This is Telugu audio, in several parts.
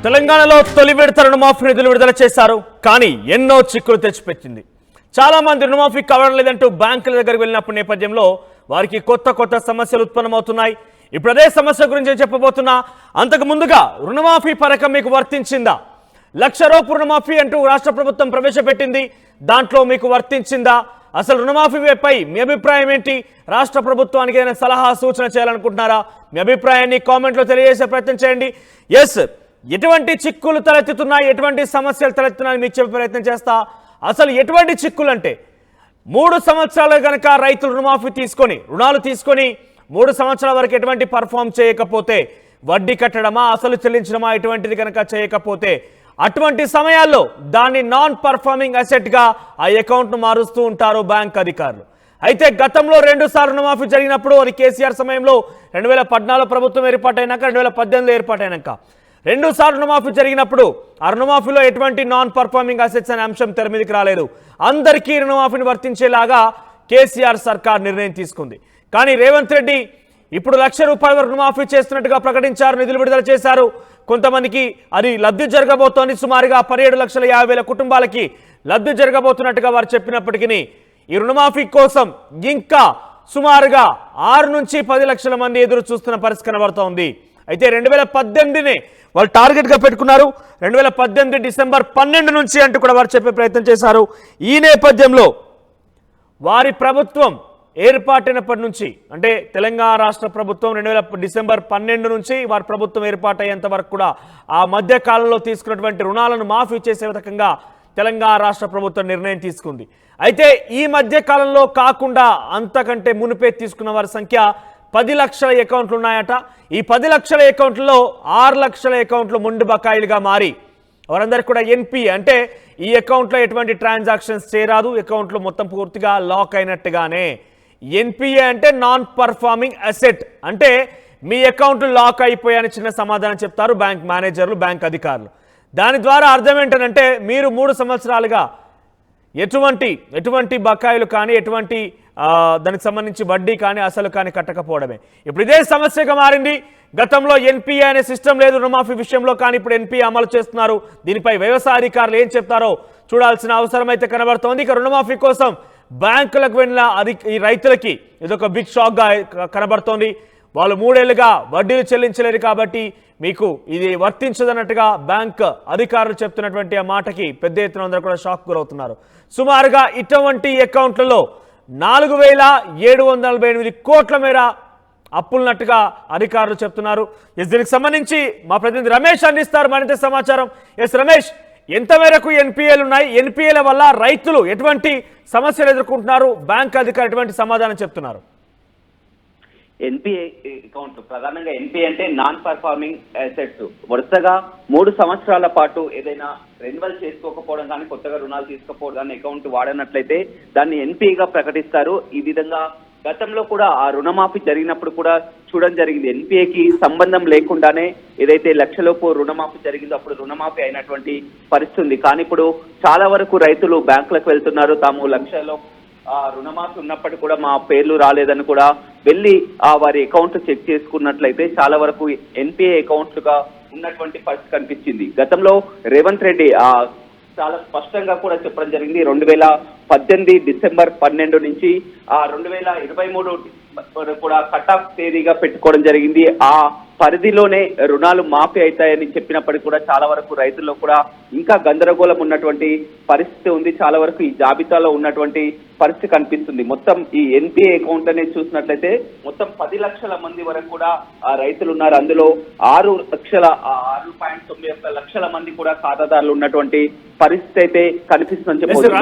తెలంగాణలో తొలి విడత రుణమాఫీ నిధులు విడుదల చేశారు. కానీ ఎన్నో చిక్కులు తెచ్చిపెట్టింది. చాలా మంది రుణమాఫీ కావడం లేదంటూ బ్యాంకుల దగ్గరికి వెళ్ళినప్పుడు నేపథ్యంలో వారికి కొత్త సమస్యలు ఉత్పన్నమవుతున్నాయి. ఇప్పుడు అదే సమస్య గురించి చెప్పబోతున్నా. అంతకు ముందుగా రుణమాఫీ పథకం మీకు వర్తించిందా? 1,00,000 రూపాయల రుణమాఫీ అంటూ రాష్ట్ర ప్రభుత్వం ప్రవేశపెట్టింది. దాంట్లో మీకు వర్తించిందా? అసలు రుణమాఫీపై మీ అభిప్రాయం ఏంటి? రాష్ట్ర ప్రభుత్వానికి ఏదైనా సలహా సూచన చేయాలనుకుంటున్నారా? మీ అభిప్రాయాన్ని కామెంట్లో తెలియజేసే ప్రయత్నం చేయండి. ఎస్, ఎటువంటి చిక్కులు తలెత్తుతున్నాయి, ఎటువంటి సమస్యలు తలెత్తున్నాయి మీకు చెప్పే ప్రయత్నం చేస్తా. అసలు ఎటువంటి చిక్కులు అంటే 3 సంవత్సరాలు కనుక రైతులు రుణాలు తీసుకొని 3 సంవత్సరాల వరకు ఎటువంటి పర్ఫామ్ చేయకపోతే వడ్డీ కట్టడమా, అసలు చెల్లించడమా ఎటువంటిది కనుక చేయకపోతే అటువంటి సమయాల్లో దాన్ని నాన్ పర్ఫార్మింగ్ అసెట్గా ఆ అకౌంట్ను మారుస్తూ ఉంటారు బ్యాంక్ అధికారులు. అయితే గతంలో 2 సార్లు రుణమాఫీ జరిగినప్పుడు, అది కేసీఆర్ సమయంలో 2014 ప్రభుత్వం ఏర్పాటైనాక, 2018లో ఏర్పాటైనాక 2 సార్లు రుణమాఫీ జరిగినప్పుడు ఆ రుణమాఫీలో ఎటువంటి నాన్ పర్ఫార్మింగ్ అసెట్స్ అనే అంశం తెర మీదకి రాలేదు. అందరికీ రుణమాఫీని వర్తించేలాగా కేసీఆర్ సర్కార్ నిర్ణయం తీసుకుంది. కానీ రేవంత్ రెడ్డి ఇప్పుడు 1,00,000 రూపాయల వరకు రుణమాఫీ చేస్తున్నట్టుగా ప్రకటించారు, నిధులు విడుదల చేశారు. కొంతమందికి అది లబ్ధి జరగబోతోంది. సుమారుగా 17,50,000 కుటుంబాలకి లబ్ధి జరగబోతున్నట్టుగా వారు చెప్పినప్పటికీ ఈ రుణమాఫీ కోసం ఇంకా సుమారుగా 6 నుంచి 10 లక్షల మంది ఎదురు చూస్తున్న పరిస్థితి కనబడుతోంది. అయితే 2018నే వాళ్ళు టార్గెట్గా పెట్టుకున్నారు. 2018 డిసెంబర్ 12 నుంచి అంటూ కూడా వారు చెప్పే ప్రయత్నం చేశారు. ఈ నేపథ్యంలో వారి ప్రభుత్వం ఏర్పాటైనప్పటి నుంచి, అంటే తెలంగాణ రాష్ట్ర ప్రభుత్వం డిసెంబర్ 12 నుంచి వారి ప్రభుత్వం ఏర్పాటయ్యేంత వరకు కూడా ఆ మధ్య కాలంలో తీసుకున్నటువంటి రుణాలను మాఫీ చేసే విధంగా తెలంగాణ రాష్ట్ర ప్రభుత్వం నిర్ణయం తీసుకుంది. అయితే ఈ మధ్య కాలంలో కాకుండా అంతకంటే మునిపే తీసుకున్న వారి సంఖ్య 10 లక్షల అకౌంట్లు ఉన్నాయట. ఈ 10 లక్షల అకౌంట్లలో 6 లక్షల అకౌంట్లు మొండి బకాయిలుగా మారి వారందరికీ కూడా ఎన్పిఏ, అంటే ఈ అకౌంట్లో ఎటువంటి ట్రాన్సాక్షన్స్ చేయరాదు, అకౌంట్లో మొత్తం పూర్తిగా లాక్ అయినట్టుగానే. ఎన్పిఏ అంటే నాన్ పర్ఫార్మింగ్ అసెట్, అంటే మీ అకౌంట్లు లాక్ అయిపోయాయని చిన్న సమాధానం చెప్తారు బ్యాంక్ మేనేజర్లు, బ్యాంక్ అధికారులు. దాని ద్వారా అర్థం ఏంటంటే మీరు 3 సంవత్సరాలుగా ఎటువంటి బకాయిలు కానీ, ఎటువంటి దానికి సంబంధించి వడ్డీ కానీ, అసలు కానీ కట్టకపోవడమే. ఇప్పుడు ఇదే సమస్యగా మారింది. గతంలో ఎన్పిఏ అనే సిస్టమ్ లేదు రుణమాఫీ విషయంలో, కానీ ఇప్పుడు ఎన్పిఏ అమలు చేస్తున్నారు. దీనిపై వ్యవసాయ అధికారులు ఏం చెప్తారో చూడాల్సిన అవసరం అయితే కనబడుతోంది. ఇక రుణమాఫీ కోసం బ్యాంకులకు వెళ్ళిన ఈ రైతులకి ఇదొక బిగ్ షాక్గా కనబడుతోంది. వాళ్ళు 3 ఏళ్లుగా వడ్డీలు చెల్లించలేరు కాబట్టి మీకు ఇది వర్తించదన్నట్టుగా బ్యాంక్ అధికారులు చెప్తున్నటువంటి ఆ మాటకి పెద్ద ఎత్తున అందరూ కూడా షాక్ గురవుతున్నారు. సుమారుగా ఇటువంటి అకౌంట్లలో 4,748 కోట్ల మేర అప్పులున్నట్టుగా అధికారులు చెప్తున్నారు. దీనికి సంబంధించి మా ప్రతినిధి రమేష్ అందిస్తారు మరింత సమాచారం. రమేష్, ఎంత మేరకు ఎన్పిఏలు ఉన్నాయి? ఎన్పిఏల వల్ల రైతులు ఎటువంటి సమస్యలు ఎదుర్కొంటున్నారు? బ్యాంక్ అధికారులు ఎటువంటి సమాధానం చెప్తున్నారు? ఎన్పిఏ అకౌంట్ ప్రధానంగా ఎన్పిఏ అంటే నాన్ పర్ఫార్మింగ్ అసెట్స్. వరుసగా 3 సంవత్సరాల పాటు ఏదైనా రెన్యువల్ చేసుకోకపోవడం కానీ, కొత్తగా రుణాలు తీసుకోకపోవడం కానీ అకౌంట్ వాడనట్లయితే దాన్ని ఎన్పిఏగా ప్రకటిస్తారు. ఈ విధంగా గతంలో కూడా ఆ రుణమాఫీ జరిగినప్పుడు కూడా చూడడం జరిగింది. ఎన్పిఏకి సంబంధం లేకుండానే ఏదైతే 1,00,000 లోపు రుణమాఫీ జరిగిందో అప్పుడు రుణమాఫీ అయినటువంటి పరిస్థితి ఉంది. కానీ ఇప్పుడు చాలా వరకు రైతులు బ్యాంకులకు వెళ్తున్నారు. తాము 1,00,000 రుణమాఫీ ఉన్నప్పటికీ కూడా మా పేర్లు రాలేదని కూడా వెళ్ళి వారి అకౌంట్ చెక్ చేసుకున్నట్లయితే చాలా వరకు ఎన్పిఏ అకౌంట్లుగా ఉన్నటువంటి పరిస్థితి కనిపించింది. గతంలో రేవంత్ రెడ్డి చాలా స్పష్టంగా కూడా చెప్పడం జరిగింది. 2018 డిసెంబర్ 12 నుంచి 2023 కూడా కట్ ఆఫ్ తేదీగా పెట్టుకోవడం జరిగింది. ఆ పరిధిలోనే రుణాలు మాఫీ అవుతాయని చెప్పినప్పటికీ కూడా చాలా వరకు రైతుల్లో కూడా ఇంకా గందరగోళం ఉన్నటువంటి పరిస్థితి ఉంది. చాలా వరకు ఈ జాబితాలో ఉన్నటువంటి పరిస్థితి కనిపిస్తుంది. మొత్తం ఈ ఎన్పిఏ అకౌంట్ అనేది చూసినట్లయితే మొత్తం 10 లక్షల మంది వరకు కూడా రైతులు ఉన్నారు. అందులో 6.91 లక్షల మంది కూడా ఖాతాదారులు ఉన్నటువంటి పరిస్థితి అయితే కనిపిస్తుందని చెప్పవచ్చు.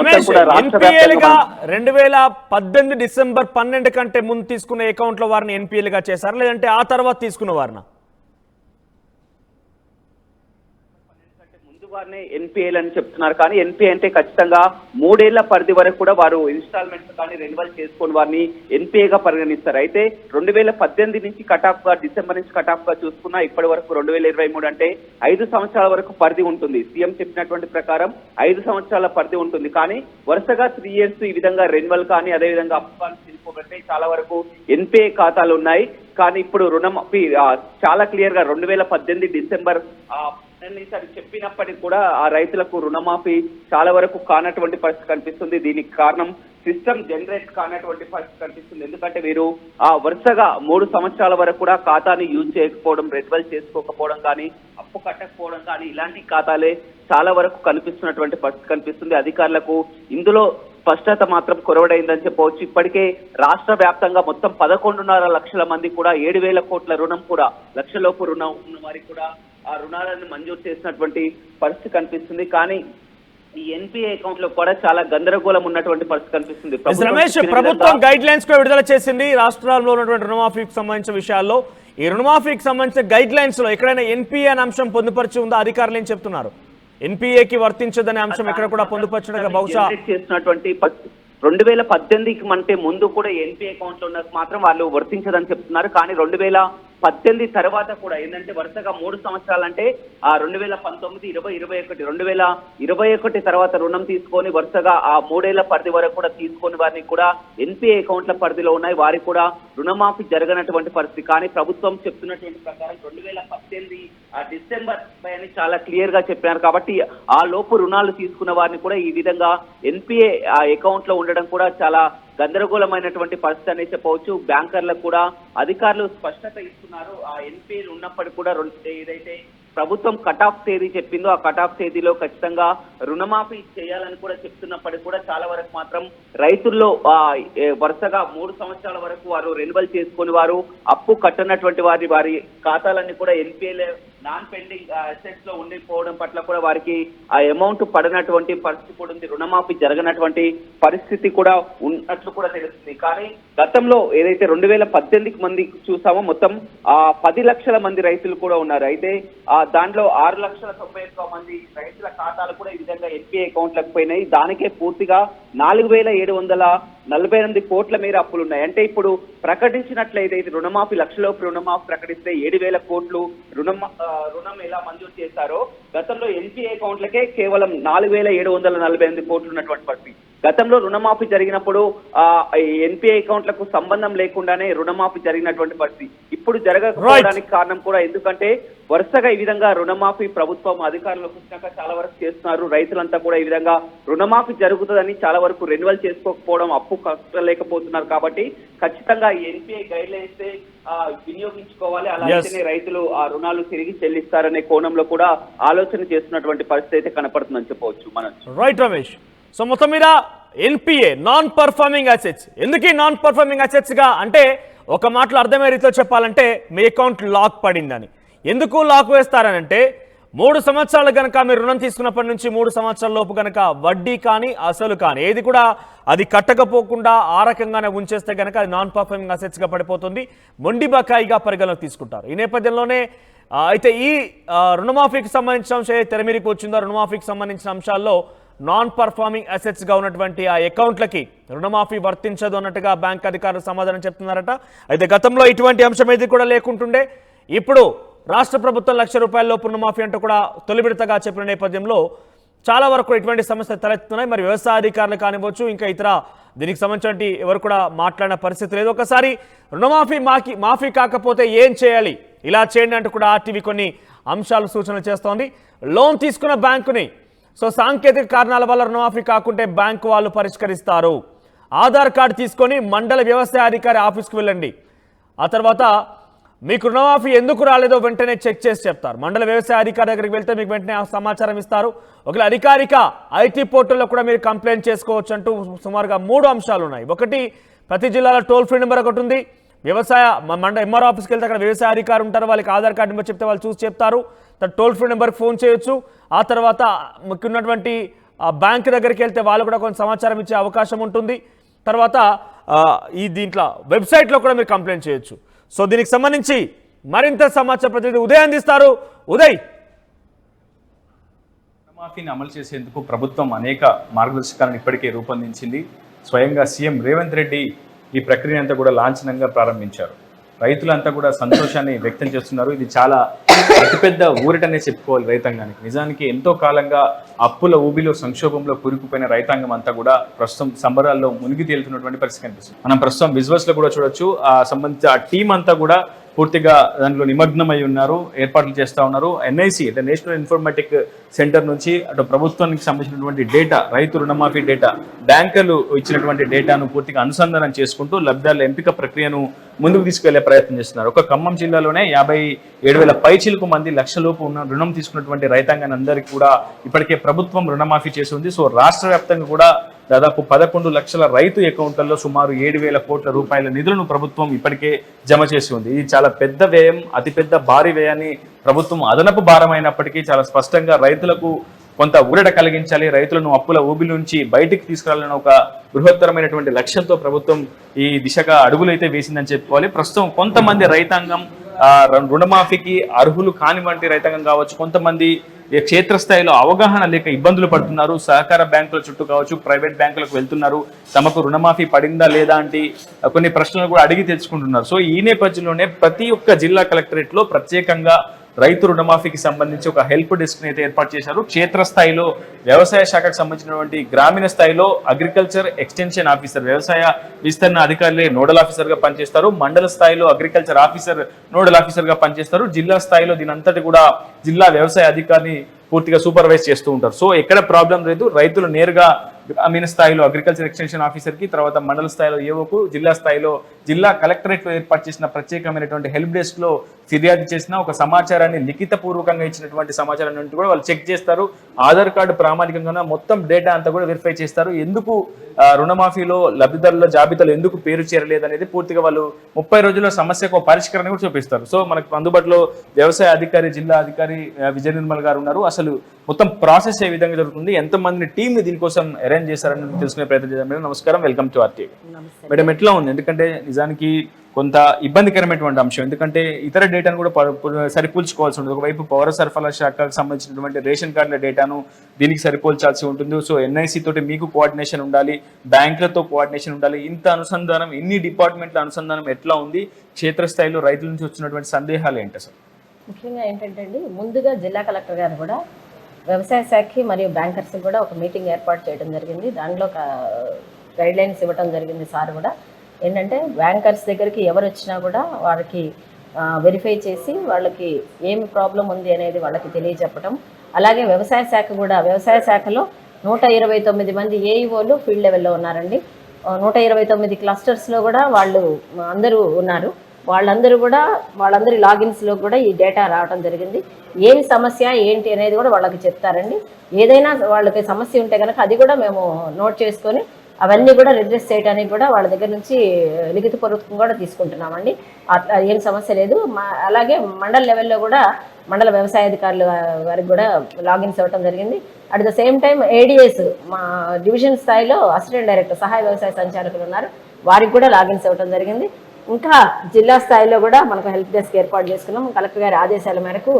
2018 డిసెంబర్ 12 కంటే ముందు తీసుకున్న అకౌంట్ల వారిని ఎన్పిఏలుగా చేశారు, లేదంటే ఆ తర్వాత తీసుకున్న వారిని? వారిని ఎన్పిఏలు అని చెప్తున్నారు. కానీ ఎన్పిఏ అంటే ఖచ్చితంగా 3 ఏళ్ల పరిధి వరకు కూడా వారు ఇన్స్టాల్మెంట్స్ కానీ రెన్యువల్ చేసుకొని వారిని ఎన్పిఏగా పరిగణిస్తారు. అయితే 2018 నుంచి కటాఫ్ గా, డిసెంబర్ నుంచి కటాఫ్ గా చూసుకున్నా ఇప్పటి వరకు 2023 అంటే 5 సంవత్సరాల వరకు పరిధి ఉంటుంది. సీఎం చెప్పినటువంటి ప్రకారం 5 సంవత్సరాల పరిధి ఉంటుంది. కానీ వరుసగా 3 ఇయర్స్ ఈ విధంగా రెన్యువల్ కానీ, అదేవిధంగా అప్పు కానీ తీసుకోబట్టే చాలా వరకు ఎన్పిఏ ఖాతాలు ఉన్నాయి. కానీ ఇప్పుడు రుణమాఫీ చాలా క్లియర్ గా 2018 డిసెంబర్ ఈసారి చెప్పినప్పటికీ కూడా ఆ రైతులకు రుణమాఫీ చాలా వరకు కానటువంటి పరిస్థితి కనిపిస్తుంది. దీనికి కారణం సిస్టమ్ జనరేట్ కానటువంటి పరిస్థితి కనిపిస్తుంది. ఎందుకంటే వీరు ఆ వరుసగా 3 సంవత్సరాల వరకు కూడా ఖాతాని యూజ్ చేయకపోవడం, రెన్యువల్ చేసుకోకపోవడం కానీ, అప్పు కట్టకపోవడం కానీ ఇలాంటి ఖాతాలే చాలా వరకు కనిపిస్తున్నటువంటి పరిస్థితి కనిపిస్తుంది. అధికారులకు ఇందులో స్పష్టత మాత్రం కొరవడైందని చెప్పవచ్చు. ఇప్పటికే రాష్ట్ర వ్యాప్తంగా మొత్తం 11.5 లక్షల మంది కూడా 7,000 కోట్ల రుణం కూడా లక్షలోపు రుణం ఉన్న వారికి కూడా ఆ రుణాలను మంజూరు చేసినటువంటి పరిస్థితి కనిపిస్తుంది. కానీ ఈ ఎన్పిఏ అకౌంట్ లో కూడా చాలా గందరగోళం ఉన్నటువంటి పరిస్థితి కనిపిస్తుంది. రమేష్, ప్రభుత్వం గైడ్ లైన్స్ కూడా విడుదల చేసింది రాష్ట్రాల్లో ఉన్నటువంటి రుణమాఫీకి సంబంధించిన విషయాల్లో. ఈ రుణమాఫీకి సంబంధించిన గైడ్ లైన్స్ లో ఎక్కడైనా ఎన్పిఏ అనే అంశం పొందుపరిచి ఉందా? అధికారులు ఏం చెప్తున్నారు? ఎన్పిఏకి వర్తించదనే అంశం ఎక్కడ కూడా పొందుపరచడం బహుశా చేసినటువంటి 2018కి అంటే ముందు కూడా ఎన్పిఏ అకౌంట్ లో ఉన్నది మాత్రం వాళ్ళు వర్తించదని చెప్తున్నారు. కానీ 2018 తర్వాత కూడా ఏంటంటే వరుసగా 3 సంవత్సరాలంటే ఆ 2019, 20, 2021 తర్వాత రుణం తీసుకొని వరుసగా ఆ 3 ఏళ్ల పరిధి వరకు కూడా తీసుకొని వారిని కూడా ఎన్పిఏ అకౌంట్ల పరిధిలో ఉన్నాయి. వారికి కూడా రుణమాఫీ జరగనటువంటి పరిస్థితి. కానీ ప్రభుత్వం చెప్తున్నటువంటి ప్రకారం 2018 డిసెంబర్ అని చాలా క్లియర్ గా చెప్పారు. కాబట్టి ఆ లోపు రుణాలు తీసుకున్న వారిని కూడా ఈ విధంగా ఎన్పిఏ అకౌంట్ లో ఉండడం కూడా చాలా గందరగోళమైనటువంటి పరిస్థితి అని చెప్పవచ్చు. బ్యాంకర్లకు కూడా అధికారులు స్పష్టత ఇస్తున్నారు. ఆ ఎన్పిఏలు ఉన్నప్పటికీ కూడా ఏదైతే ప్రభుత్వం కట్ ఆఫ్ తేదీ చెప్పిందో ఆ కట్ ఆఫ్ తేదీలో ఖచ్చితంగా రుణమాఫీ చేయాలని కూడా చెప్తున్నప్పటికీ కూడా చాలా వరకు మాత్రం రైతుల్లో వరుసగా 3 సంవత్సరాల వరకు వారు రెన్యువల్ చేసుకుని వారు అప్పు కట్టనటువంటి వారి ఖాతాలన్నీ కూడా ఎన్పిఏ నాన్ పెండింగ్ అసెట్స్ లో ఉండిపోవడం పట్ల కూడా వారికి ఆ అమౌంట్ పడినటువంటి పరిస్థితి కూడా ఉంది. రుణమాఫీ జరగనటువంటి పరిస్థితి కూడా ఉన్నట్లు కూడా తెలుస్తుంది. కానీ గతంలో ఏదైతే 2018కి మంది చూసామో మొత్తం 10 లక్షల మంది రైతులు కూడా ఉన్నారు. అయితే దాంట్లో 6,91,000 మంది రైతుల ఖాతాలు కూడా ఈ విధంగా ఎన్పిఏ అకౌంట్లకు పోయినాయి. దానికే పూర్తిగా 4,748 కోట్ల మేర అప్పులు ఉన్నాయి. అంటే ఇప్పుడు ప్రకటించినట్లయితే రుణమాఫీ లక్షలోపు రుణమాఫీ ప్రకటిస్తే 7,000 కోట్లు రుణం ఎలా మంజూరు చేశారో గతంలో ఎన్పిఏ అకౌంట్లకే కేవలం 4,748 కోట్లు ఉన్నటువంటి పరిస్థితి. గతంలో రుణమాఫీ జరిగినప్పుడు ఎన్పిఏ అకౌంట్లకు సంబంధం లేకుండానే రుణమాఫీ జరిగినటువంటి పరిస్థితి. ఇప్పుడు జరగకపోవడానికి కారణం కూడా ఎందుకంటే వరుసగా ఈ విధంగా రుణమాఫీ ప్రభుత్వం అధికారులకు వచ్చినాక చాలా వరకు చేస్తున్నారు. రైతులంతా కూడా ఈ విధంగా రుణమాఫీ జరుగుతుందని చాలా వరకు రెన్యువల్ చేసుకోకపోవడం, అప్పు కట్టలేకపోతున్నారు. కాబట్టి ఖచ్చితంగా ఈ ఎన్పిఐ గైడ్ లైన్స్ వినియోగించుకోవాలి. అలాగే రైతులు ఆ రుణాలు తిరిగి చెల్లిస్తారనే కోణంలో కూడా ఆలోచన చేస్తున్నటువంటి పరిస్థితి అయితే కనపడుతుందని చెప్పవచ్చు. మనం రైట్ రమేష్. సో మొత్తం మీద ఎన్పిఏ నాన్ పర్ఫార్మింగ్ అసెట్స్, ఎందుకు నాన్ పర్ఫార్మింగ్ అసెట్స్ గా అంటే ఒక మాటలో అర్థమయ్యే రీతిలో చెప్పాలంటే మీ అకౌంట్ లాక్ పడిందని. ఎందుకు లాక్ వేస్తారనంటే 3 సంవత్సరాలు కనుక మీరు రుణం తీసుకున్నప్పటి నుంచి 3 సంవత్సరాల లోపు కనుక వడ్డీ కానీ అసలు కానీ ఏది కూడా అది కట్టకపోకుండా ఆ రకంగానే ఉంచేస్తే కనుక అది నాన్ పర్ఫార్మింగ్ అసెట్స్గా పడిపోతుంది, మొండి బకాయిగా పరిగణలోకి తీసుకుంటారు. ఈ నేపథ్యంలోనే అయితే ఈ రుణమాఫీకి సంబంధించిన అంశం తెరమీరికి వచ్చిందో రుణమాఫీకి సంబంధించిన అంశాల్లో నాన్ పర్ఫార్మింగ్ అసెట్స్గా ఉన్నటువంటి ఆ అకౌంట్లకి రుణమాఫీ వర్తించదు అన్నట్టుగా బ్యాంక్ అధికారులు సమాధానం చెప్తున్నారట. అయితే గతంలో ఇటువంటి అంశం ఏది కూడా లేకుంటుండే ఇప్పుడు రాష్ట్ర ప్రభుత్వం ₹1,00,000 లోపు రుణమాఫీ అంటూ కూడా తొలి విడతగా చెప్పిన నేపథ్యంలో చాలా వరకు ఇటువంటి సమస్యలు తలెత్తున్నాయి. మరి వ్యవసాయ అధికారులు కానివ్వచ్చు, ఇంకా ఇతర దీనికి సంబంధించి ఎవరు కూడా మాట్లాడిన పరిస్థితి లేదు. ఒకసారి రుణమాఫీ మాఫీ కాకపోతే ఏం చేయాలి, ఇలా చేయండి అంటూ కూడా ఆర్టీవీ కొన్ని అంశాలు సూచనలు చేస్తోంది. లోన్ తీసుకున్న బ్యాంకుని సాంకేతిక కారణాల వల్ల రుణమాఫీ కాకుంటే బ్యాంకు వాళ్ళు పరిష్కరిస్తారు. ఆధార్ కార్డు తీసుకొని మండల వ్యవసాయ అధికారి ఆఫీస్కి వెళ్ళండి. ఆ తర్వాత మీకు రుణమాఫీ ఎందుకు రాలేదో వెంటనే చెక్ చేసి చెప్తారు. మండల వ్యవసాయ అధికారి దగ్గరికి వెళ్తే మీకు వెంటనే సమాచారం ఇస్తారు. ఒకవేళ అధికారిక ఐటీ పోర్టల్లో కూడా మీరు కంప్లైంట్ చేసుకోవచ్చు అంటూ సుమారుగా 3 అంశాలు ఉన్నాయి. ఒకటి, ప్రతి జిల్లాలో టోల్ ఫ్రీ నెంబర్ ఒకటి ఉంది. వ్యవసాయ ఎంఆర్ ఆఫీస్కి వెళ్తే అక్కడ వ్యవసాయ అధికారి ఉంటారు, వాళ్ళకి ఆధార్ కార్డు నెంబర్ చెప్తే వాళ్ళు చూసి చెప్తారు. టోల్ ఫ్రీ నెంబర్కి ఫోన్ చేయొచ్చు. ఆ తర్వాత ముఖ్యమైనటువంటి బ్యాంక్ దగ్గరికి వెళ్తే వాళ్ళు కూడా కొంత సమాచారం ఇచ్చే అవకాశం ఉంటుంది. తర్వాత ఈ దీంట్లో వెబ్సైట్లో కూడా మీరు కంప్లైంట్ చేయొచ్చు. సో దీనికి సంబంధించి మరింత సమాచార ప్రతినిధి ఉదయ్ అందిస్తారు. ఉదయ్, రుణమాఫీని అమలు చేసేందుకు ప్రభుత్వం అనేక మార్గదర్శకాలను ఇప్పటికే రూపొందించింది. స్వయంగా సీఎం రేవంత్ రెడ్డి ఈ ప్రక్రియ అంతా కూడా లాంఛనంగా ప్రారంభించారు. రైతులంతా కూడా సంతోషాన్ని వ్యక్తం చేస్తున్నారు. ఇది చాలా అతిపెద్ద ఊరటనే చెప్పుకోవాలి రైతాంగానికి. నిజానికి ఎంతో కాలంగా అప్పుల ఊబిలో సంక్షోభంలో కూరుకుపోయిన రైతాంగం అంతా కూడా ప్రస్తుతం సంబరాల్లో మునిగి తేలుతున్నటువంటి పరిస్థితి కనిపిస్తుంది. మనం ప్రస్తుతం విజువల్స్ లో కూడా చూడొచ్చు. ఆ సంబంధించిన ఆ టీం అంతా కూడా పూర్తిగా దాంట్లో నిమగ్నమై ఉన్నారు, ఏర్పాట్లు చేస్తూ ఉన్నారు. ఎన్ఐసి అంటే నేషనల్ ఇన్ఫర్మేటిక్ సెంటర్ నుంచి అటు ప్రభుత్వానికి సంబంధించినటువంటి డేటా, రైతు రుణమాఫీ డేటా, బ్యాంకులు ఇచ్చినటువంటి డేటాను పూర్తిగా అనుసంధానం చేసుకుంటూ లబ్ధిదారుల ఎంపిక ప్రక్రియను ముందుకు తీసుకెళ్లే ప్రయత్నం చేస్తున్నారు. ఒక ఖమ్మం జిల్లాలోనే 57,000 పైచిలకు మంది లక్షలోపు ఉన్న రుణం తీసుకున్నటువంటి రైతాంగాన్ని అందరికీ కూడా ఇప్పటికే ప్రభుత్వం రుణమాఫీ చేసి ఉంది. సో రాష్ట్ర వ్యాప్తంగా కూడా దాదాపు 11 లక్షల రైతు అకౌంట్లలో సుమారు 7,000 కోట్ల రూపాయల నిధులను ప్రభుత్వం ఇప్పటికే జమ చేసి ఉంది. ఇది చాలా పెద్ద వ్యయం, అతిపెద్ద భారీ వ్యయాన్ని ప్రభుత్వం అదనపు భారమైనప్పటికీ చాలా స్పష్టంగా రైతులకు కొంత ఊరట కలిగించాలి, రైతులను అప్పుల ఊబి నుంచి బయటికి తీసుకురావాలన్న ఒక బృహత్తరమైనటువంటి లక్ష్యంతో ప్రభుత్వం ఈ దిశగా అడుగులైతే వేసిందని చెప్పుకోవాలి. ప్రస్తుతం కొంతమంది రైతాంగం రుణమాఫీకి అర్హులు కానివంటి రైతాంగం కావచ్చు, కొంతమంది క్షేత్రస్థాయిలో అవగాహన లేక ఇబ్బందులు పడుతున్నారు. సహకార బ్యాంకుల చుట్టూ కావచ్చు, ప్రైవేట్ బ్యాంకులకు వెళ్తున్నారు, తమకు రుణమాఫీ పడిందా లేదా అంటే కొన్ని ప్రశ్నలు కూడా అడిగి తెలుసుకుంటున్నారు. సో ఈ నేపథ్యంలోనే ప్రతి ఒక్క జిల్లా కలెక్టరేట్ లో ప్రత్యేకంగా రైతు రుణమాఫీకి సంబంధించి ఒక హెల్ప్ డెస్క్ అయితే ఏర్పాటు చేశారు. క్షేత్రస్థాయిలో వ్యవసాయ శాఖకు సంబంధించినటువంటి గ్రామీణ స్థాయిలో అగ్రికల్చర్ ఎక్స్టెన్షన్ ఆఫీసర్, వ్యవసాయ విస్తరణ అధికారులే నోడల్ ఆఫీసర్ గా పనిచేస్తారు. మండల స్థాయిలో అగ్రికల్చర్ ఆఫీసర్ నోడల్ ఆఫీసర్ గా పనిచేస్తారు. జిల్లా స్థాయిలో దీనంతటి కూడా జిల్లా వ్యవసాయ అధికారిని పూర్తిగా సూపర్వైజ్ చేస్తూ ఉంటారు. సో ఎక్కడ ప్రాబ్లం లేదు, రైతులు నేరుగా గ్రామీణ స్థాయిలో అగ్రికల్చర్ ఎక్స్టెన్షన్ ఆఫీసర్ కి, తర్వాత మండల స్థాయిలో ఏవోకు, జిల్లా స్థాయిలో జిల్లా కలెక్టరేట్ లో ఏర్పాటు చేసిన ప్రత్యేకమైనటువంటి హెల్ప్ డెస్క్ లో ఫిర్యాదు చేసిన ఒక సమాచారాన్ని లిఖిత పూర్వకంగా ఇచ్చినటువంటి సమాచారాన్ని కూడా వాళ్ళు చెక్ చేస్తారు. ఆధార్ కార్డు ప్రామాణికంగా మొత్తం డేటా అంతా కూడా వెరిఫై చేస్తారు. ఎందుకు రుణమాఫీలో లబ్ధిదారుల జాబితాలో ఎందుకు పేరు చేరలేదు అనేది పూర్తిగా వాళ్ళు 30 రోజుల్లో సమస్యకు పరిష్కరణ కూడా చూపిస్తారు. సో మనకు అందుబాటులో వ్యవసాయ అధికారి, జిల్లా అధికారి విజయ నిర్మల్ గారు ఉన్నారు. అసలు మొత్తం ప్రాసెస్ ఏ విధంగా జరుగుతుంది, ఎంతమంది టీం దీనికోసం అరేంజ్ చేశారని తెలుసుకునే ప్రయత్నం చేద్దాం. మేడం నమస్కారం, వెల్కమ్ టు ఆర్టీవీ. మేడం ఎట్లా ఉంది? ఎందుకంటే నిజానికి కొంత ఇబ్బందికరమైనటువంటి అంశం, ఎందుకంటే ఇతర డేటాను కూడా సరిపోల్చుకోవాల్సి ఉంటుంది. ఒకవైపు పౌర సరఫరా శాఖకు సంబంధించినటువంటి రేషన్ కార్డుల డేటాను దీనికి సరిపోల్చాల్సి ఉంటుంది. సో ఎన్ఐసి తోటి మీకు కోఆర్డినేషన్ ఉండాలి, బ్యాంకులతో కోఆర్డినేషన్ ఉండాలి. ఇంత అనుసంధానం, ఇన్ని డిపార్ట్మెంట్ల అనుసంధానం ఎట్లా ఉంది? క్షేత్రస్థాయిలో రైతుల నుంచి వచ్చినటువంటి సందేహాలు ఏంటి అసలు? ముఖ్యంగా ఏంటంటే అండి, ముందుగా జిల్లా కలెక్టర్ గారు కూడా వ్యవసాయ శాఖకి మరియు బ్యాంకర్స్ కూడా ఒక మీటింగ్ ఏర్పాటు చేయడం జరిగింది. దానిలో గైడ్ లైన్స్ ఇవ్వడం జరిగింది. సార్ కూడా ఏంటంటే బ్యాంకర్స్ దగ్గరికి ఎవరు వచ్చినా కూడా వాళ్ళకి వెరిఫై చేసి వాళ్ళకి ఏమి ప్రాబ్లం ఉంది అనేది వాళ్ళకి తెలియజెప్పడం. అలాగే వ్యవసాయ శాఖ కూడా, వ్యవసాయ శాఖలో 129 మంది ఏఈఓలు ఫీల్డ్ లెవెల్లో ఉన్నారండి. 129 క్లస్టర్స్లో కూడా వాళ్ళు అందరూ ఉన్నారు. వాళ్ళందరి లాగిన్స్లో కూడా ఈ డేటా రావడం జరిగింది. ఏమి సమస్య ఏంటి అనేది కూడా వాళ్ళకి చెప్తారండి. ఏదైనా వాళ్ళకి సమస్య ఉంటే కనుక అది కూడా మేము నోట్ చేసుకొని అవన్నీ కూడా రిడ్రెస్ చేయడానికి కూడా వాళ్ళ దగ్గర నుంచి లిఖితపూర్వకం కూడా తీసుకుంటున్నామండి. అట్లా ఏం సమస్య లేదు. అలాగే మండల లెవెల్లో కూడా మండల వ్యవసాయ అధికారుల వారికి కూడా లాగిన్స్ ఇవ్వడం జరిగింది. At the same time ADS, మా డివిజన్ స్థాయిలో అసిస్టెంట్ డైరెక్టర్, సహాయ వ్యవసాయ సంచాలకులు ఉన్నారు, వారికి కూడా లాగిన్స్ ఇవ్వడం జరిగింది. ఇంకా జిల్లా స్థాయిలో కూడా మనకు హెల్ప్ డెస్క్ ఏర్పాటు చేసుకున్నాం. కలెక్టర్ గారి ఆదేశాల మేరకు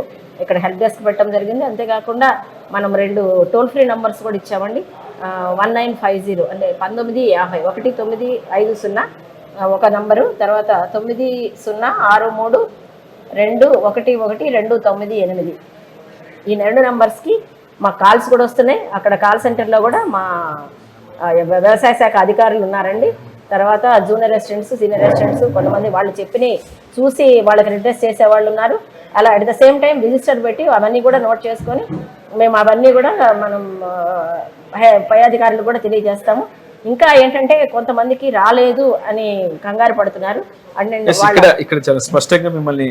ఇక్కడ హెల్ప్ డెస్క్ పెట్టడం జరిగింది. అంతేకాకుండా మనం 2 టోల్ ఫ్రీ నంబర్స్ కూడా ఇచ్చామండి. 1950 అంటే 1950 1950 ఒక నంబరు, తర్వాత 9063211298 ఈ 2 నంబర్స్కి మా కాల్స్ కూడా వస్తున్నాయి. అక్కడ కాల్ సెంటర్లో కూడా మా వ్యవసాయ శాఖ అధికారులు ఉన్నారండి. తర్వాత జూనియర్ అసిస్టెంట్స్, సీనియర్ అసిస్టెంట్స్ కొంతమంది వాళ్ళు చెప్పిన చూసి వాళ్ళకి రిడ్రెస్ చేసేవాళ్ళు ఉన్నారు. అలా at the same time register పెట్టి అవన్నీ కూడా నోట్ చేసుకొని మేము అవన్నీ కూడా మనం పై అధికారులు కూడా తెలియజేస్తాము. ఇంకా ఏంటంటే కొంతమందికి రాలేదు అని కంగారు పడుతున్నారు. ఇక్కడ చాలా స్పష్టంగా మిమ్మల్ని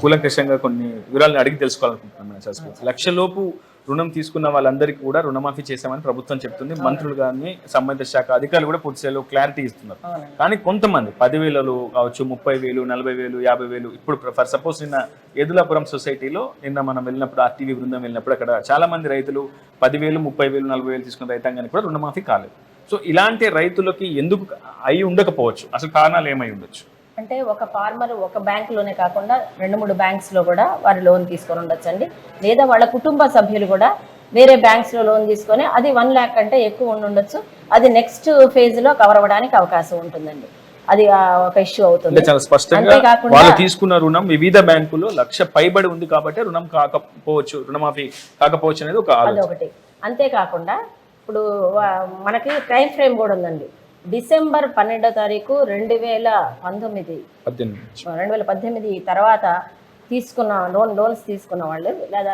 కూలంకషంగా కొన్ని వివరాలను అడిగి తెలుసుకోవాలనుకుంటున్నాను. లక్షలోపు రుణం తీసుకున్న వాళ్ళందరికీ కూడా రుణమాఫీ చేశామని ప్రభుత్వం చెప్తుంది. మంత్రులు కానీ సంబంధిత శాఖ అధికారులు కూడా పూర్తి స్థాయిలో క్లారిటీ ఇస్తున్నారు. కానీ కొంతమంది 10,000 కావచ్చు, 30,000, 40,000, 50,000. ఇప్పుడు ఫర్ సపోజ్ నిన్న ఎదులాపురం సొసైటీలో నిన్న మనం వెళ్ళినప్పుడు, ఆర్టీవీ బృందం వెళ్ళినప్పుడు అక్కడ చాలా మంది రైతులు 10,000, 30,000, 40,000 తీసుకున్న రైతాంగానికి కూడా రుణమాఫీ కాలేదు. సో ఇలాంటి రైతులకి ఎందుకు అయి ఉండకపోవచ్చు? అసలు కారణాలు ఏమై ఉండొచ్చు? అంటే ఒక ఫార్మర్ ఒక బ్యాంకులోనే కాకుండా 2-3 బ్యాంక్స్లో కూడా వారు లోన్ తీసుకొని ఉండొచ్చండి. లేదా వాళ్ళ కుటుంబ సభ్యులు కూడా వేరే బ్యాంక్స్లో లోన్ తీసుకొని అది 1 lakh కంటే ఎక్కువ ఉండొచ్చు. అది నెక్స్ట్ ఫేజ్లో కవర్ అవ్వడానికి అవకాశం ఉంటుందండి. అది ఒక ఇష్యూ అంటే అవుతుంది. చాలా స్పష్టంగా అంతేకాకుండా వాళ్ళు తీసుకున్న రుణం వివిధ బ్యాంకుల్లో 1,00,000 పైబడి ఉంది కాబట్టి రుణం కాకపోవచ్చు, రుణమాఫీ కాకపోవచ్చు అనేది ఒక ఆలోచన. అదొకటి. అంతేకాకుండా ఇప్పుడు మనకి టైం ఫ్రేమ్ కూడా ఉందండి. డిసెంబర్ 12వ తారీఖు 2018 తర్వాత తీసుకున్న లోన్స్ తీసుకున్న వాళ్ళు లేదా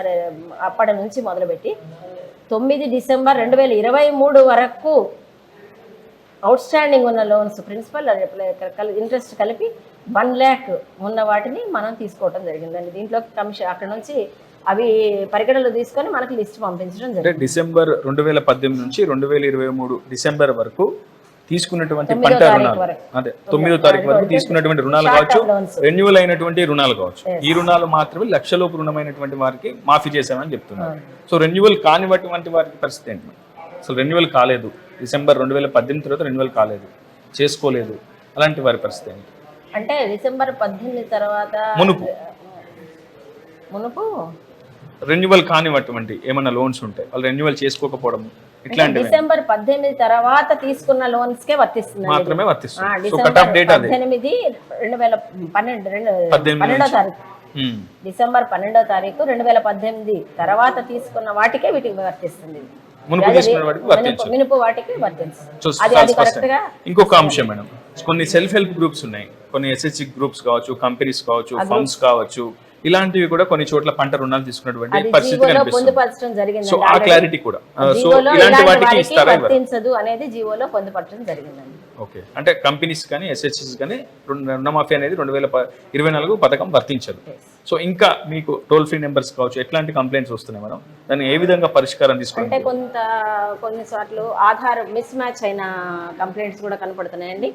అప్పటి నుంచి మొదలుపెట్టి 9 డిసెంబర్ 2023 వరకు అవుట్ స్టాండింగ్ ఉన్న లోన్స్ ప్రిన్సిపల్ ఇంట్రెస్ట్ కలిపి 1 lakh ఉన్న వాటిని మనం తీసుకోవడం జరిగిందండి. దీంట్లో కమిషన్ అక్కడ నుంచి అవి పరిగణలో తీసుకొని మనకి లిస్ట్ పంపించడం అంటే జరిగింది. డిసెంబర్ 2018 నుంచి 2023 డిసెంబర్ వరకు తీసుకున్నటువంటి 9వ పంట తారీఖు రుణాలు, వరకు. అదే 9వ తారీఖు వరకు తీసుకున్నటువంటి రుణాలు కావచ్చు, రెన్యువల్ అయినటువంటి రుణాలు కావచ్చు, ఈ రుణాలు మాత్రమే 1,00,000 లోపు రుణమైనటువంటి వారికి మాఫీ చేశామని చెప్తున్నారు. సో రెన్యువల్ కానివంటి వారికి పరిస్థితి ఏంటి? అసలు రెన్యువల్ కాలేదు, డిసెంబర్ 2018 తర్వాత రెన్యువల్ కాలేదు, చేసుకోలేదు, అలాంటి వారి పరిస్థితి ఏంటి? అంటే డిసెంబర్ 18 తర్వాత మునుపు రెన్యువల్ కానివ్వటువంటి ఏమన్నా లోన్స్ ఉంటాయి, వాళ్ళు రెన్యువల్ చేసుకోకపోవడం ఇట్లాంటివి డిసెంబర్ 18 తర్వాత తీసుకున్న లోన్స్ కే వర్తిస్తుంది, మాత్రమే వర్తిస్తుంది. So cut December of date అదే 18 2012 తారీఖు, డిసెంబర్ 12వ తారీఖు 2018 తర్వాత తీసుకున్న వాటికే వీటికి వర్తిస్తుంది. మునుపు తీసుకున్న వాటికి వర్తించదు. మినుపు వాటికి వర్తిస్తుంది. సో అది కరెక్ట్ గా. ఇంకొక అంశం మేడం, కొన్ని సెల్ఫ్ హెల్ప్ గ్రూప్స్ ఉన్నాయి, కొన్ని ఎస్హెచ్జి గ్రూప్స్ కావచ్చు, కంపెనీస్ కావచ్చు, ఫండ్స్ కావచ్చు, ఇలాంటివి కూడా కొన్ని చోట్ల పంట రుణాలు తీసుకున్నటువంటి పరిస్థితి కనిపిస్తుంది. సో ఆ క్లారిటీ కూడా సో ఇలాంటి వాటికి ఇస్తారా వర్తించదు అనేది జీవోలో పొందుపరచడం జరిగిందండి. ఓకే, అంటే కంపెనీస్ కానీ ఎస్హెచ్జీస్ కానీ రుణమాఫీ అనేది 2024 పథకం వర్తించదు. సో ఇంకా మీకు టోల్ ఫ్రీ నెంబర్స్ కావచ్చు, ఎట్లాంటి కంప్లైంట్స్ వస్తున్నాయి మేడం, దాన్ని ఏ విధంగా పరిష్కారం తీసుకుంటే? అంటే కొన్ని సార్లు ఆధార్ మిస్ మ్యాచ్ అయిన కంప్లైంట్స్ కూడా కనపడుతున్నాయండి.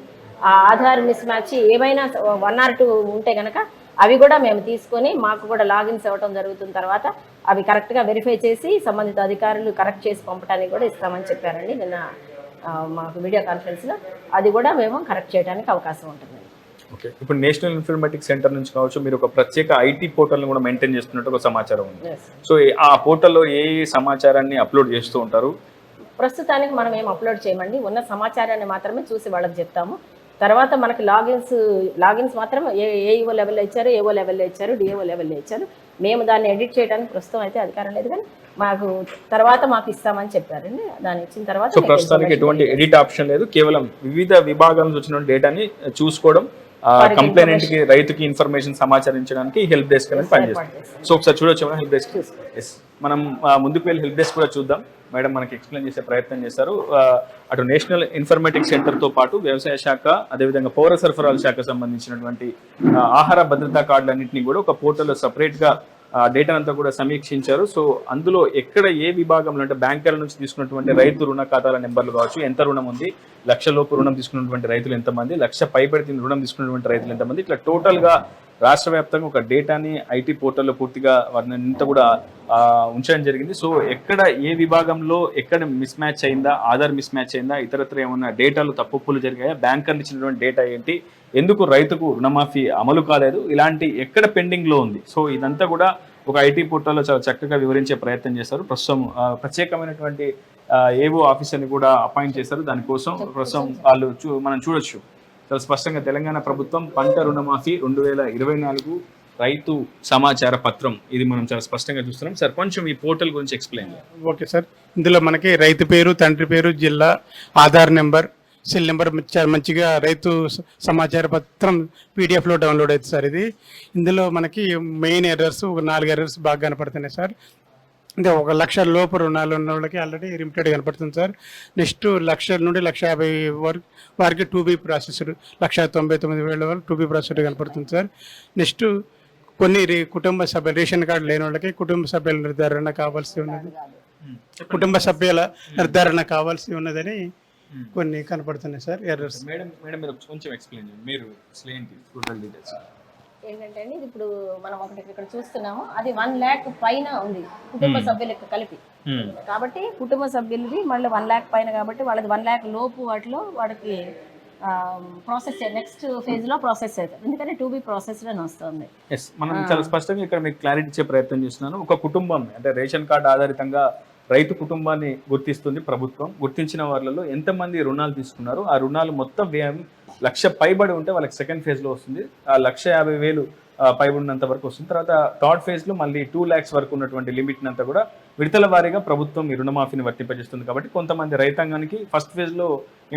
ఆ ఆధార్ మిస్ మ్యాచ్ ఏమైనా 1 or 2 ఉంటే కనుక అవి కూడా మేము తీసుకొని మాకు కూడా లాగిన్స్ అవ్వటం జరుగుతున్న తర్వాత అవి కరెక్ట్గా వెరిఫై చేసి సంబంధిత అధికారులు కరెక్ట్ చేసి పంపడానికి కూడా ఇస్తామని చెప్పారండి నిన్న మాకు వీడియో కాన్ఫరెన్స్లో. అది కూడా మేము కరెక్ట్ చేయడానికి అవకాశం ఉంటుంది. ఓకే, ఇప్పుడు నేషనల్ ఇన్ఫర్మేటిక్స్ సెంటర్ నుంచి కావచ్చు, మీరు ఒక ప్రత్యేక ఐటీ పోర్టల్ని కూడా మెయింటైన్ చేస్తున్నట్టు ఒక సమాచారం ఉంది. సో ఆ పోర్టల్లో ఏ సమాచారాన్ని అప్లోడ్ చేస్తూ ఉంటారు? ప్రస్తుతానికి మనం ఏం అప్లోడ్ చేయమండి, ఉన్న సమాచారాన్ని మాత్రమే చూసి వాళ్ళకి చెప్తాము. తర్వాత మనకి లాగిన్స్ మాత్రం ఏఈఓ లెవెల్లో ఇచ్చారు, ఏఓ లెవెల్లో ఇచ్చారు, డిఏఓ లెవెల్లో ఇచ్చారు. మేము దాన్ని ఎడిట్ చేయడానికి ప్రస్తుతం అయితే అధికారం లేదు, కానీ మాకు తర్వాత మాకు ఇస్తామని చెప్పారండి. దాన్ని ఇచ్చిన తర్వాత ప్రస్తుతానికి ఎటువంటి ఎడిట్ ఆప్షన్ లేదు, కేవలం వివిధ విభాగాల నుంచి వచ్చిన డేటాని చూసుకోవడం, కంప్లైంట్ కి రైతుకి ఇన్ఫర్మేషన్ సమాచారించడానికి హెల్ప్ డెస్క్ అనేది పనిచేస్తుంది. సో ఒకసారి చూడొచ్చు హెల్ప్ డెస్క్. మనం ముందుకు వెళ్ళి హెల్ప్ డెస్క్ కూడా చూద్దాం. మేడం మనకి ఎక్స్ప్లెయిన్ చేసే ప్రయత్నం చేశారు. అటు నేషనల్ ఇన్ఫర్మేటిక్స్ సెంటర్తో పాటు వ్యవసాయ శాఖ, అదేవిధంగా పౌర సరఫరాల శాఖ సంబంధించినటువంటి ఆహార భద్రతా కార్డులన్నింటినీ కూడా ఒక పోర్టల్లో సపరేట్గా డేటా అంతా కూడా సమీక్షించారు. సో అందులో ఎక్కడ ఏ విభాగంలో అంటే బ్యాంకుల నుంచి తీసుకున్నటువంటి రైతు రుణ ఖాతాల నెంబర్లు కావచ్చు, ఎంత రుణం ఉంది, 1,00,000 లోపు రుణం తీసుకున్నటువంటి రైతులు ఎంతమంది, 1,00,000 పైబడి రుణం తీసుకున్నటువంటి రైతులు ఎంతమంది, ఇట్లా టోటల్గా రాష్ట్ర వ్యాప్తంగా ఒక డేటాని ఐటీ పోర్టల్లో పూర్తిగా వారిని ఇంత కూడా ఉంచడం జరిగింది. సో ఎక్కడ ఏ విభాగంలో ఎక్కడ మిస్ మ్యాచ్ అయిందా, ఆధార్ మిస్ మ్యాచ్ అయిందా, ఇతరత్ర ఏమన్నా డేటాలు తప్పులు జరిగాయా, బ్యాంకర్లు ఇచ్చినటువంటి డేటా ఏంటి, ఎందుకు రైతుకు రుణమాఫీ అమలు కాలేదు, ఇలాంటి ఎక్కడ పెండింగ్లో ఉంది. సో ఇదంతా కూడా ఒక ఐటీ పోర్టల్లో చాలా చక్కగా వివరించే ప్రయత్నం చేశారు. ప్రస్తుతం ప్రత్యేకమైనటువంటి ఏవో ఆఫీసర్ని కూడా అపాయింట్ చేశారు. దానికోసం ప్రస్తుతం వాళ్ళు మనం చూడొచ్చు చాలా స్పష్టంగా తెలంగాణ ప్రభుత్వం పంట రుణమాఫీ 2024 రైతు సమాచార పత్రం, ఇది మనం చాలా స్పష్టంగా చూస్తున్నాం. సార్ కొంచెం ఈ పోర్టల్ గురించి ఎక్స్ప్లెయిన్ చేయండి. ఓకే సార్, ఇందులో మనకి రైతు పేరు, తండ్రి పేరు, జిల్లా, ఆధార్ నెంబర్, సెల్ నెంబర్ మంచిగా రైతు సమాచార పత్రం పీడిఎఫ్లో డౌన్లోడ్ అవుతుంది సార్. ఇది ఇందులో మనకి మెయిన్ ఎర్రర్స్ ఒక 4 ఎర్రర్స్ బాగా కనపడుతున్నాయి సార్. అంటే 1,00,000 లోపు రుణాలు ఉన్న వాళ్ళకి ఆల్రెడీ లిమిటెడ్ కనపడుతుంది సార్. నెక్స్ట్ 1,00,000 నుండి 1,50,000 వారికి 2B ప్రాసెస్డ్, 1,99,000 వరకు 2B ప్రాసెస్డ్ కనపడుతుంది సార్. నెక్స్ట్ కొన్ని కుటుంబ సభ్యులు రేషన్ కార్డు లేని వాళ్ళకి కుటుంబ సభ్యుల నిర్ధారణ కావాల్సి ఉన్నది, కుటుంబ సభ్యుల నిర్ధారణ కావాల్సి ఉన్నదని కొన్ని కనపడుతున్నాయి సార్ ఎర్రర్స్. మేడం మీరు కొంచెం ఎక్స్ప్లెయిన్ చేయండి, మీరు టోటల్ డీటెయిల్స్ ఏంటంటే అండి, ఇప్పుడు మనం ఒకటి ఇక్కడ చూస్తున్నాము, అది 1 lakh పైన ఉంది కుటుంబ సభ్యులకు కలిపి. కాబట్టి కుటుంబ సభ్యులది మళ్ళీ 1 lakh పైన, కాబట్టి వాళ్ళది 1 lakh లోపు వాటిలో వాడికి ప్రాసెస్ నెక్స్ట్ ఫేజ్ లో ప్రాసెస్ అవుతుంది, ఎందుకంటే 2B ప్రాసెస్ అని వస్తుంది. మనం చాలా స్పష్టంగా ఇక్కడ మీకు క్లారిటీ ఇచ్చే ప్రయత్నం చేస్తున్నాను. ఒక కుటుంబం అంటే రేషన్ కార్డు ఆధారితంగా రైతు కుటుంబాన్ని గుర్తిస్తుంది ప్రభుత్వం. గుర్తించిన వాళ్ళలో ఎంతమంది రుణాలు తీసుకున్నారు, ఆ రుణాలు మొత్తం వ్యయం 1,00,000 పైబడి ఉంటే వాళ్ళకి సెకండ్ ఫేజ్లో వస్తుంది. ఆ 1,50,000 పైబడినంత వరకు వస్తుంది. తర్వాత థర్డ్ ఫేజ్లో మళ్ళీ 2 lakhs వరకు ఉన్నటువంటి లిమిట్ని అంతా కూడా విడతల వారీగా ప్రభుత్వం ఈ రుణమాఫీని వర్తింపజేస్తుంది. కాబట్టి కొంతమంది రైతాంగానికి ఫస్ట్ ఫేజ్లో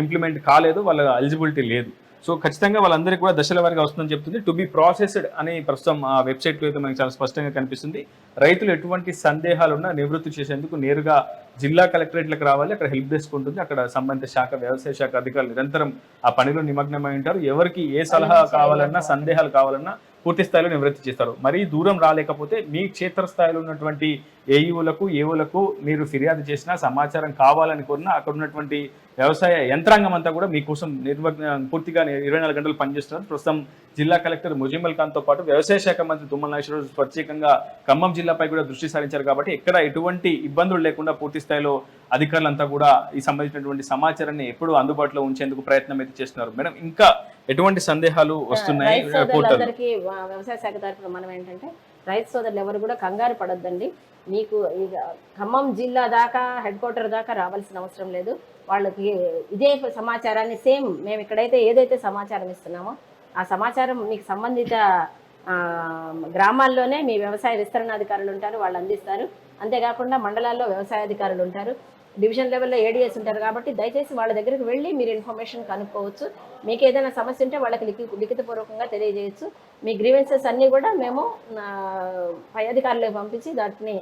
ఇంప్లిమెంట్ కాలేదు, వాళ్ళ ఎలిజిబిలిటీ లేదు. సో ఖచ్చితంగా వాళ్ళందరికీ కూడా దశల వారీగా వస్తుందని చెప్తుంది. టు బి ప్రాసెస్డ్ అని ప్రస్తుతం ఆ వెబ్సైట్లో అయితే మనకి చాలా స్పష్టంగా కనిపిస్తుంది. రైతులు ఎటువంటి సందేహాలున్నా నివృత్తి చేసేందుకు నేరుగా జిల్లా కలెక్టరేట్లకు రావాలి. అక్కడ హెల్ప్ డెస్క్ ఉంటుంది. అక్కడ సంబంధిత శాఖ, వ్యవసాయ శాఖ అధికారులు నిరంతరం ఆ పనిలో నిమగ్నమై ఉంటారు. ఎవరికి ఏ సలహా కావాలన్నా, సందేహాలు కావాలన్నా పూర్తి స్థాయిలో నివృత్తి చేస్తారు. మరీ దూరం రాలేకపోతే మీ క్షేత్రస్థాయిలో ఉన్నటువంటి ఏఈఓలకు, ఏఓలకు మీరు ఫిర్యాదు చేసినా, సమాచారం కావాలని కోరినా అక్కడ ఉన్నటువంటి వ్యవసాయ యంత్రాంగం అంతా కూడా మీకోసం పూర్తిగా 24 గంటలు పనిచేస్తున్నారు. ప్రస్తుతం జిల్లా కలెక్టర్ ముజిమల్ ఖాన్తో పాటు వ్యవసాయ శాఖ మంత్రి తుమ్మల నాగేశ్వరరావు ప్రత్యేకంగా ఖమ్మం జిల్లాపై కూడా దృష్టి సారించారు. కాబట్టి ఎక్కడ ఎటువంటి ఇబ్బందులు లేకుండా పూర్తి స్థాయిలో అధికారులంతా కూడా ఈ సంబంధించినటువంటి సమాచారాన్ని ఎప్పుడు అందుబాటులో ఉంచేందుకు ప్రయత్నం అయితే చేస్తున్నారు. మేడం, ఇంకా ఎటువంటి సందేహాలు వస్తున్నాయి పోర్టల్? వ్యవసాయ శాఖ తరఫున మనం ఏంటంటే రైతు సోదరులు ఎవరు కూడా కంగారు పడొద్దండి. మీకు ఖమ్మం జిల్లా దాకా, హెడ్ క్వార్టర్ దాకా రావాల్సిన అవసరం లేదు. వాళ్ళకి ఇదే సమాచారాన్ని సేమ్ మేము ఇక్కడైతే ఏదైతే సమాచారం ఇస్తున్నామో ఆ సమాచారం మీకు సంబంధిత గ్రామాల్లోనే మీ వ్యవసాయ విస్తరణాధికారులు ఉంటారు, వాళ్ళు అందిస్తారు. అంతేకాకుండా మండలాల్లో వ్యవసాయ అధికారులు ఉంటారు, డివిజన్ లెవెల్లో ఏడీఎస్ ఉంటారు. కాబట్టి దయచేసి వాళ్ళ దగ్గరికి వెళ్ళి మీరు ఇన్ఫర్మేషన్ కనుక్కోవచ్చు. మీకు ఏదైనా సమస్య ఉంటే వాళ్ళకి లిఖితపూర్వకంగా తెలియజేయచ్చు. మీ గ్రీవెన్సెస్ అన్నీ కూడా మేము పై అధికారులకు పంపించి దాటిని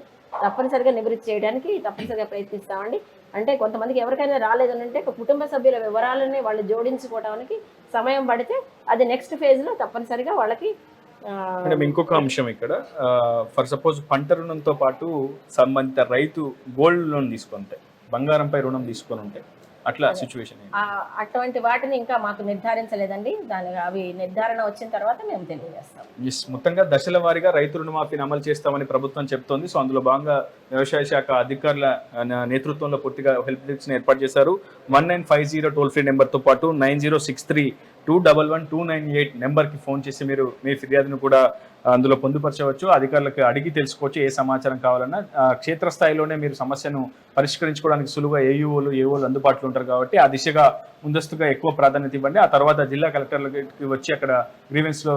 తప్పనిసరిగా నివృత్తి చేయడానికి తప్పనిసరిగా ప్రయత్నిస్తామండి. అంటే కొంతమందికి ఎవరికైనా రాలేదని అంటే కుటుంబ సభ్యుల వివరాలని వాళ్ళు జోడించుకోవడానికి సమయం పడితే అది నెక్స్ట్ ఫేజ్లో తప్పనిసరిగా వాళ్ళకి. ఇంకొక అంశం ఇక్కడ, ఫర్ సపోజ్ పంట రుణంతో పాటు సంబంధిత రైతు గోల్డ్ లోన్ తీసుకుంటే, బంగారంపై రుణం తీసుకొని ఉంటే అట్లా సిచ్యువేషన్ అటువంటి వాటిని ఇంకా మాకు నిర్ధారించలేదండి. అవి నిర్ధారణ వచ్చిన తర్వాత మేము తెలియజేస్తాం. మొత్తంగా దశల వారీగా రైతు రుణమాఫీని అమలు చేస్తామని ప్రభుత్వం చెప్తోంది. సో అందులో భాగంగా వ్యవసాయ శాఖ అధికారుల నేతృత్వంలో పూర్తిగా హెల్ప్ డెస్క్ ఏర్పాటు చేశారు. 1950 టోల్ ఫ్రీ నెంబర్తో పాటు 9063211298 నెంబర్కి ఫోన్ చేసి మీరు మీ ఫిర్యాదును కూడా అందులో పొందుపరచవచ్చు. అధికారులకు అడిగి తెలుసుకోవచ్చు ఏ సమాచారం కావాలన్నా. క్షేత్రస్థాయిలోనే మీరు సమస్యను పరిష్కరించుకోవడానికి సులువుగా ఏఓలు అందుబాటులో ఉంటారు. కాబట్టి ఆ దిశగా ముందస్తుగా ఎక్కువ ప్రాధాన్యత ఇవ్వండి. ఆ తర్వాత జిల్లా కలెక్టర్లకి వచ్చి అక్కడ గ్రీవెన్స్లో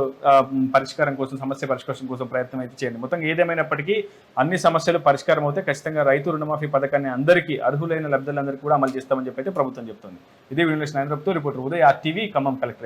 పరిష్కారం కోసం, సమస్య పరిష్కారం కోసం ప్రయత్నం అయితే చేయండి. మొత్తం ఏదేమైనప్పటికీ అన్ని సమస్యలు పరిష్కారం అవుతే ఖచ్చితంగా రైతు రుణమాఫీ పథకాన్ని అందరికీ, అర్హులైన లబ్ధులందరికీ కూడా అమలు చేస్తామని చెప్పి ప్రభుత్వం చెప్తుంది. ఇదే వీడియో నరేంద్రతో reporter Uday, RTV, Khammam collector.